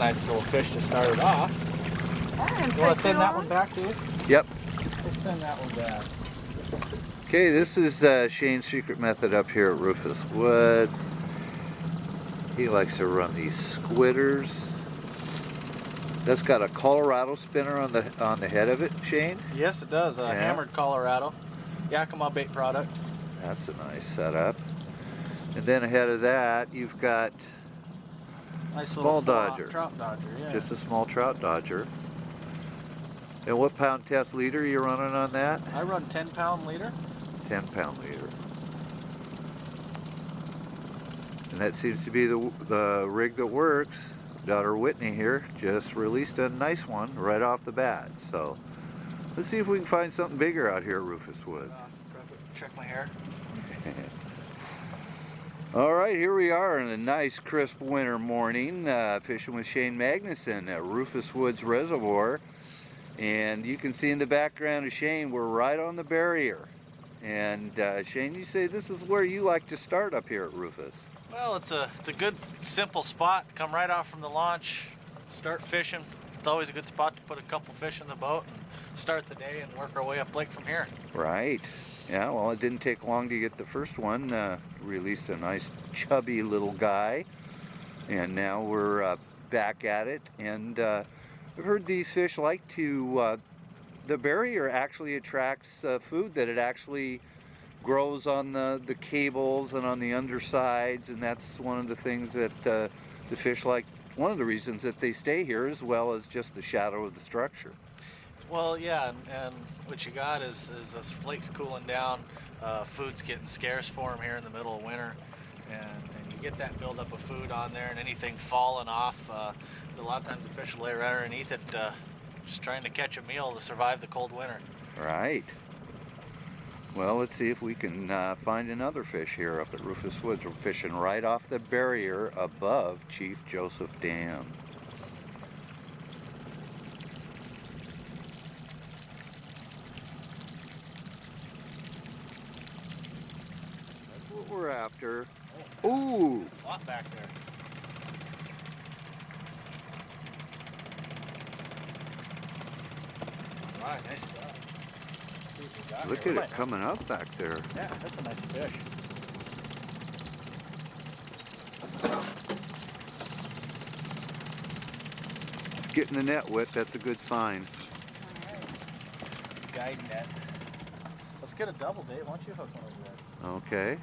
nice little fish to start it off. You want to send that one back, Dave? Yep. Let's send that one back. Okay, this is Shane's secret method up here at Rufus Woods. He likes to run these squitters. That's got a Colorado spinner on the head of it, Shane? Yes, it does. Yeah. Hammered Colorado. Yakima bait product. That's a nice setup. And then ahead of that, you've got Nice small little dodger. Trout dodger, yeah. Just a small trout dodger. And what pound test leader are you running on that? I run 10-pound leader. 10-pound leader. And that seems to be the rig that works. Daughter Whitney here just released a nice one right off the bat. So let's see if we can find something bigger out here at Rufus Woods. Check my hair. All right, here we are on a nice crisp winter morning, fishing with Shane Magnuson at Rufus Woods Reservoir. And you can see in the background of Shane, we're right on the barrier. And Shane, you say this is where you like to start up here at Rufus. Well, it's a good, simple spot. Come right off from the launch, start fishing. It's always a good spot to put a couple fish in the boat and start the day and work our way up lake from here. Right. Yeah, well, it didn't take long to get the first one. Released a nice chubby little guy. And now we're back at it. And I've heard these fish like to, the barrier actually attracts food that it actually grows on the cables and on the undersides, and that's one of the things that the fish like. One of the reasons that they stay here, as well as just the shadow of the structure. Well, yeah, and what you got is this lake's cooling down, food's getting scarce for them here in the middle of winter, and you get that buildup of food on there, and anything falling off, a lot of times the fish will lay right underneath it, just trying to catch a meal to survive the cold winter. Right. Well, let's see if we can find another fish here up at Rufus Woods. We're fishing right off the barrier above Chief Joseph Dam. That's what we're after. Ooh! A lot back there. All right, nice job. Look at it coming up back there. Yeah, that's a nice fish. Getting the net wet, that's a good sign. Alright. Guide net. Let's get a double, Dave. Why don't you hook one over there? Okay.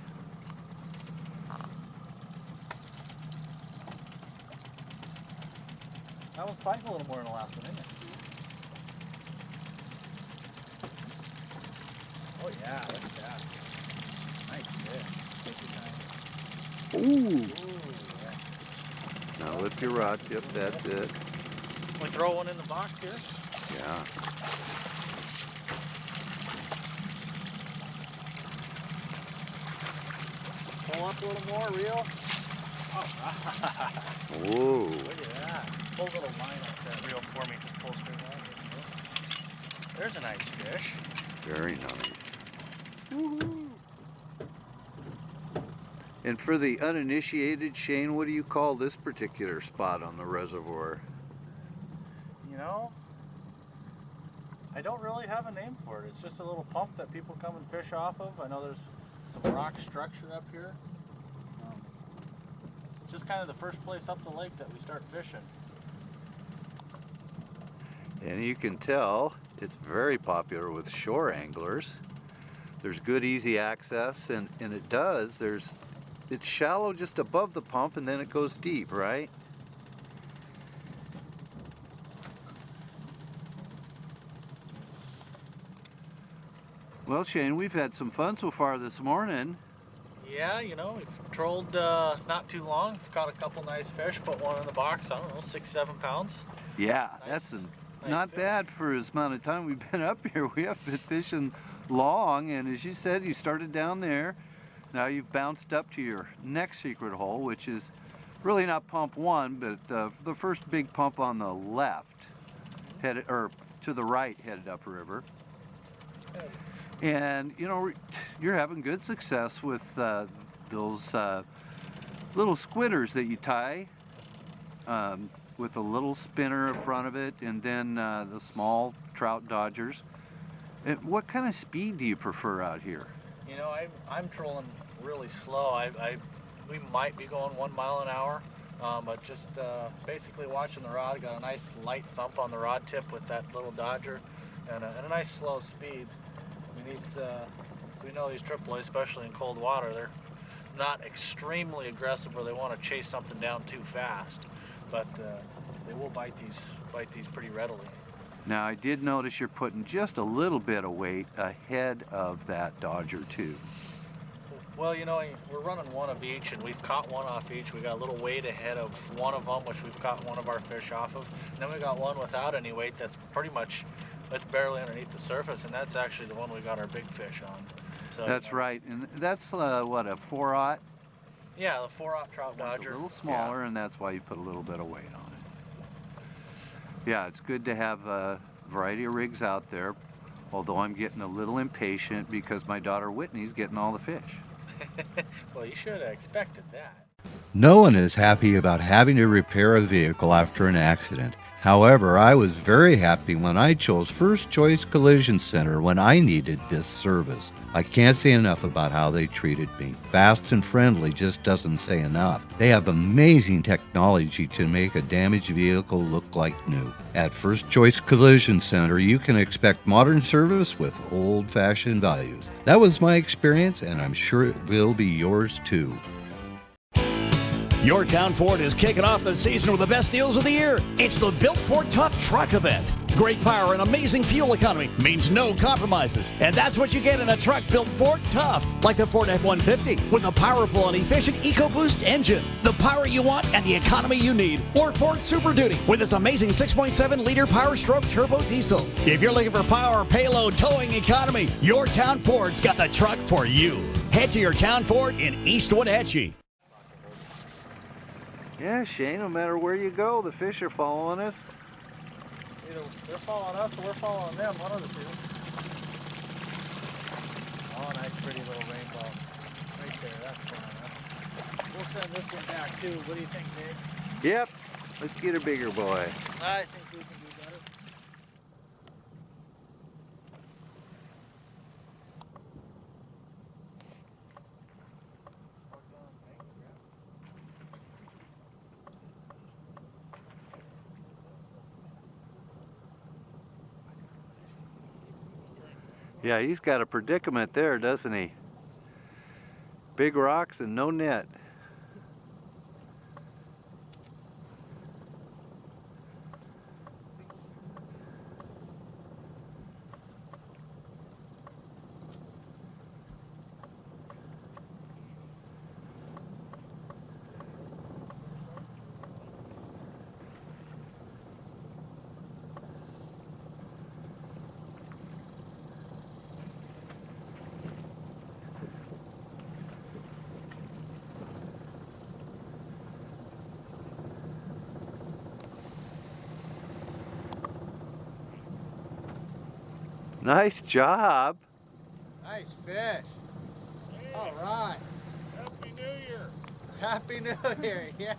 That one's fighting a little more than the last one, isn't it? Oh yeah, look at that. Nice fish. Take your time. Ooh! Ooh, yeah. Now lift your rod tip, that's it. We throw one in the box here. Yeah. Pull up a little more, reel. Oh, Whoa! look at that. Pull a little line up that reel for me. Pull straight line. There's a nice fish. Very nice. Woohoo! And for the uninitiated, Shane, what do you call this particular spot on the reservoir? You know, I don't really have a name for it. It's just a little pump that people come and fish off of. I know there's some rock structure up here. Just kind of the first place up the lake that we start fishing. And you can tell it's very popular with shore anglers. There's good easy access, and it's shallow just above the pump, and then it goes deep, right? Well, Shane, we've had some fun so far this morning. Yeah, you know, we've trolled not too long. We've caught a couple nice fish, put one in the box, I don't know, 6-7 pounds. Yeah, Nice- that's nice not fish. bad for as amount of time we've been up here. We have been fishing long, and as you said, you started down there. Now you've bounced up to your next secret hole, which is really not pump one, but the first big pump on the left, headed, or to the right, headed upriver. And you know, you're having good success with those little squitters that you tie with a little spinner in front of it, and then the small trout dodgers. And what kind of speed do you prefer out here? You know, I'm trolling really slow. We might be going 1 mile an hour, but just basically watching the rod. Got a nice light thump on the rod tip with that little dodger, and a nice slow speed. I mean, so we know these triploids, especially in cold water, they're not extremely aggressive where they want to chase something down too fast, but they will bite these pretty readily. Now, I did notice you're putting just a little bit of weight ahead of that dodger too. Well, you know, we're running one of each, and we've caught one off each. We got a little weight ahead of one of them, which we've caught one of our fish off of. And then we got one without any weight that's barely underneath the surface, and that's actually the one we got our big fish on. So, that's right, and that's what, a 4/0? Yeah, the 4/0 trout dodger. It's a little smaller, yeah. And that's why you put a little bit of weight on it. Yeah, it's good to have a variety of rigs out there, although I'm getting a little impatient because my daughter Whitney's getting all the fish. Well, you should have expected that. No one is happy about having to repair a vehicle after an accident. However, I was very happy when I chose First Choice Collision Center when I needed this service. I can't say enough about how they treated me. Fast and friendly just doesn't say enough. They have amazing technology to make a damaged vehicle look like new. At First Choice Collision Center, you can expect modern service with old-fashioned values. That was my experience, and I'm sure it will be yours too. Your town Ford is kicking off the season with the best deals of the year. It's the Built Ford Tough Truck event. Great power and amazing fuel economy means no compromises. And that's what you get in a truck built Ford Tough, like the Ford F-150, with a powerful and efficient EcoBoost engine. The power you want and the economy you need. Or Ford Super Duty, with its amazing 6.7-liter Power Stroke turbo diesel. If you're looking for power, payload, towing economy, your town Ford's got the truck for you. Head to your town Ford in East Wenatchee. Yeah, Shane, no matter where you go, the fish are following us. Either they're following us or we're following them, one of the two. Oh, nice pretty little rainbow. Right there, that's fun. Huh? We'll send this one back too. What do you think, Dave? Yep, let's get a bigger boy. I think we can do better. Yeah, he's got a predicament there, doesn't he? Big rocks and no net. Nice job. Nice fish. All right. Happy New Year. Happy New Year, yeah.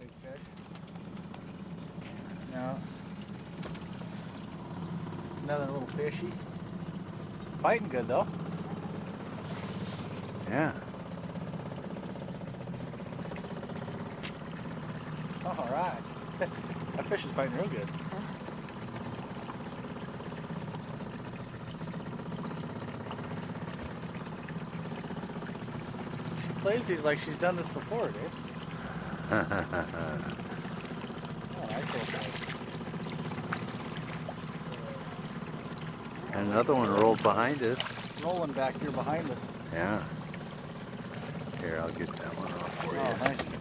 Big fish. No. Another little fishy. Fighting good though. Yeah. All right. That fish is fighting real good. She plays these like she's done this before, dude. Oh, I feel good. Another one rolled behind us. Rolling back here behind us. Yeah. Here, I'll get that one off for you. Oh, nice fish.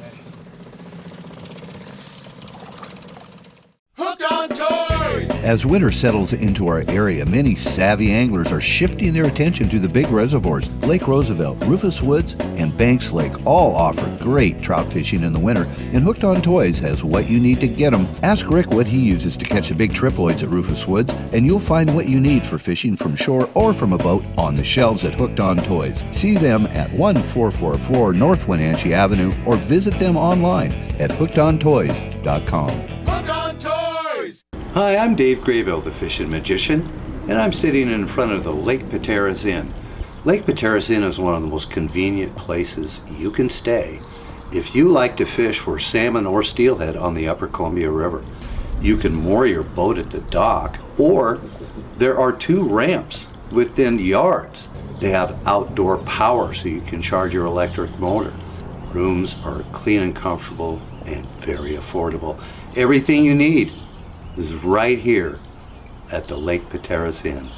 As winter settles into our area, many savvy anglers are shifting their attention to the big reservoirs. Lake Roosevelt, Rufus Woods, and Banks Lake all offer great trout fishing in the winter, and Hooked on Toys has what you need to get them. Ask Rick what he uses to catch the big triploids at Rufus Woods, and you'll find what you need for fishing from shore or from a boat on the shelves at Hooked on Toys. See them at 1444 North Wenatchee Avenue or visit them online at hookedontoys.com. Hi, I'm Dave Graybill, the Fishin Magician, and I'm sitting in front of the Lake Pateros Inn. Lake Pateros Inn is one of the most convenient places you can stay if you like to fish for salmon or steelhead on the upper Columbia River. You can moor your boat at the dock, or there are 2 ramps within yards. They have outdoor power so you can charge your electric motor. Rooms are clean and comfortable and very affordable. Everything you need is right here at the Lake Pateros Inn.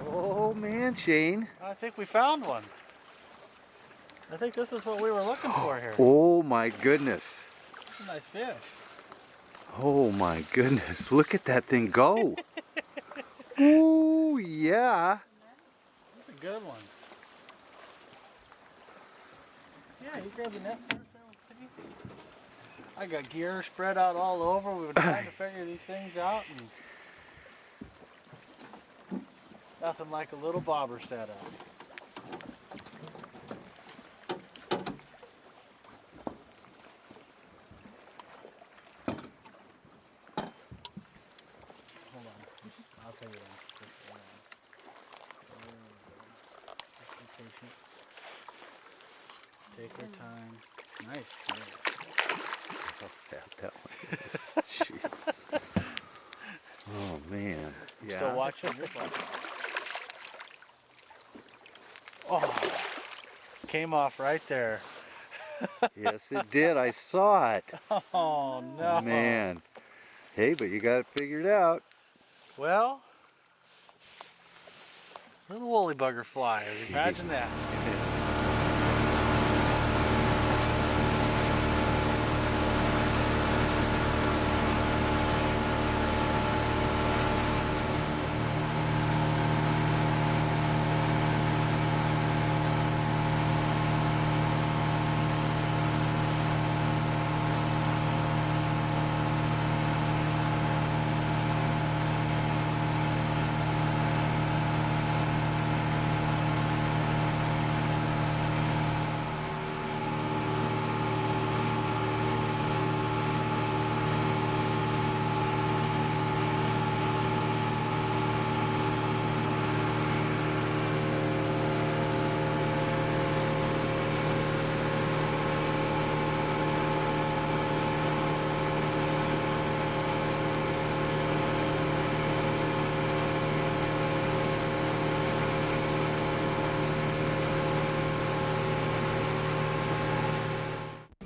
Oh man, Shane. I think we found one. I think this is what we were looking for here. Oh my goodness. That's a nice fish. Oh my goodness. Look at that thing go. Oh yeah. That's a good one. Yeah, you grab the net first. I got gear spread out all over. We've been trying to figure these things out, and nothing like a little bobber setup. Hold on, I'll tell you that. Take your time. Nice. That one. Jeez. Oh man. I'm still watching. You're watching. Oh, came off right there. Yes, it did. I saw it. Oh no. Man. Hey, but you got it figured out. Well, little woolly bugger fly. Imagine that.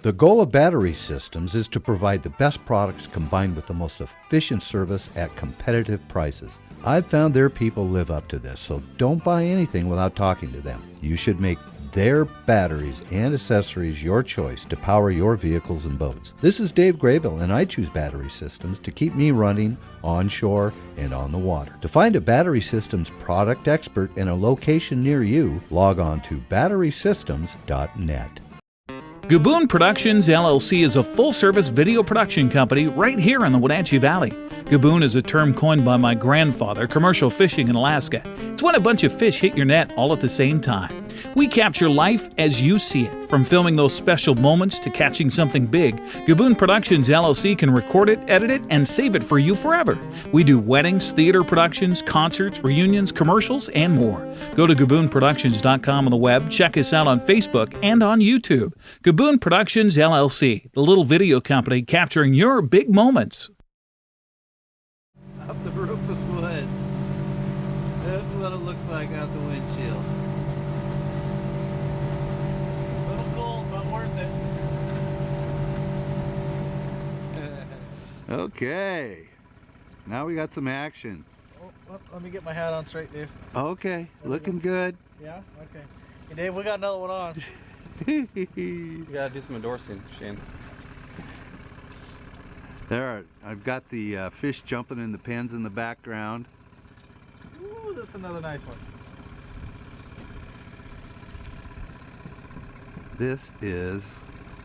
The goal of Battery Systems is to provide the best products combined with the most efficient service at competitive prices. I've found their people live up to this, so don't buy anything without talking to them. You should make their batteries and accessories your choice to power your vehicles and boats. This is Dave Graybill, and I choose Battery Systems to keep me running on shore and on the water. To find a Battery Systems product expert in a location near you, log on to batterysystems.net. Gaboon Productions LLC is a full-service video production company right here in the Wenatchee Valley. Gaboon is a term coined by my grandfather, commercial fishing in Alaska. It's when a bunch of fish hit your net all at the same time. We capture life as you see it, from filming those special moments to catching something big. Gaboon Productions LLC can record it, edit it, and save it for you forever. We do weddings, theater productions, concerts, reunions, commercials, and more. Go to GaboonProductions.com on the web, check us out on Facebook and on YouTube. Gaboon Productions LLC, the little video company capturing your big moments. Up the Rufus Woods. That's what it looks like out the windshield. A little cold, but worth it. Okay. Now we got some action. Oh, well, let me get my hat on straight, Dave. Okay, looking good. Yeah? Okay. Hey, Dave, we got another one on. You gotta do some endorsing, Shane. There, I've got the fish jumping in the pens in the background. Ooh, this is another nice one. This is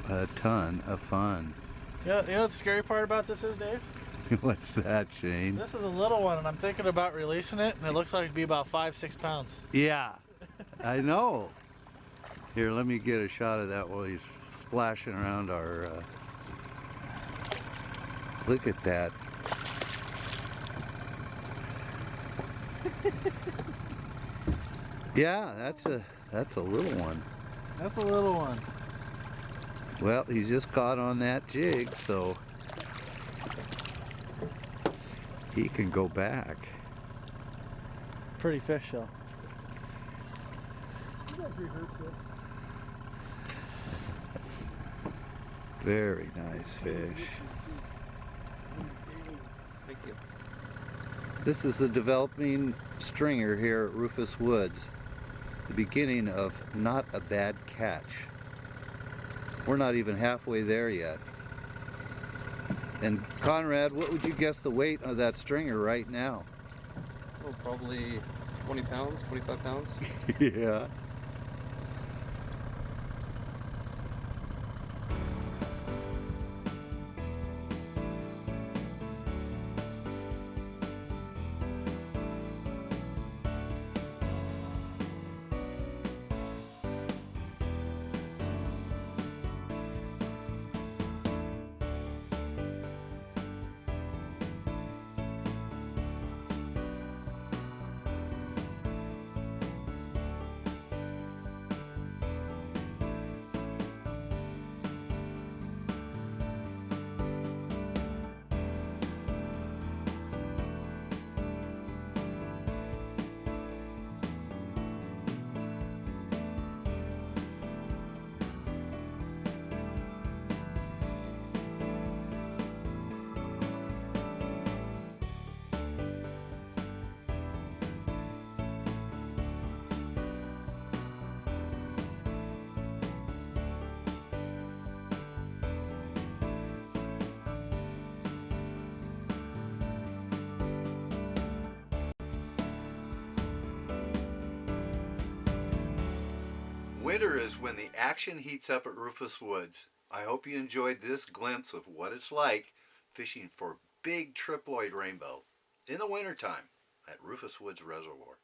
a ton of fun. You know what the scary part about this is, Dave? What's that, Shane? This is a little one, and I'm thinking about releasing it, and it looks like it'd be about 5-6 pounds. Yeah, I know. Here, let me get a shot of that while he's splashing around our... Look at that. Yeah, that's a little one. That's a little one. Well, he's just caught on that jig, so he can go back. Pretty fish, though. Very nice fish. Thank you. This is the developing stringer here at Rufus Woods. The beginning of not a bad catch. We're not even halfway there yet. And Conrad, what would you guess the weight of that stringer right now? Oh, probably 20 pounds, 25 pounds. Yeah. Winter is when the action heats up at Rufus Woods. I hope you enjoyed this glimpse of what it's like fishing for big triploid rainbow in the wintertime at Rufus Woods Reservoir.